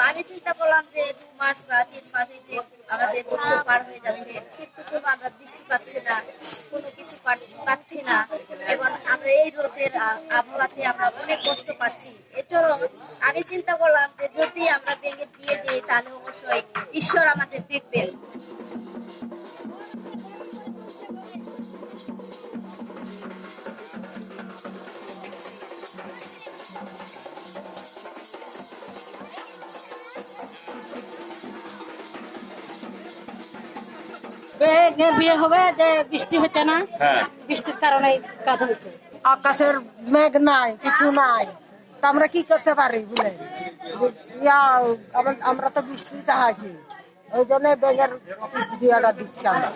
আমি চিন্তা করলাম যে 2 মাস বা 3 মাসে যে আমাদের বছর পার হয়ে যাচ্ছে, কিন্তু কোনো আমরা বৃষ্টি পাচ্ছি না, কোনো কিছু পাচ্ছি না, এবং আমরা এই রোদের আবহাওয়াতে আমরা অনেক কষ্ট পাচ্ছি। এজন্য আমি চিন্তা করলাম যে যদি আমরা ব্যাঙের বিয়ে দিই তাহলে অবশ্যই ঈশ্বর আমাদের দেখবেন। ব্যাঙের বিয়ে হবে যে বৃষ্টি হচ্ছে না, বৃষ্টির কারণে কাজ হচ্ছে। আকাশের মেঘ নাই, কিছু নাই, তা আমরা কি করতে পারি বলে আমরা তো বৃষ্টি চাহাইছি, ওই জন্য ব্যাঙের বিয়েটা দিচ্ছি আমরা।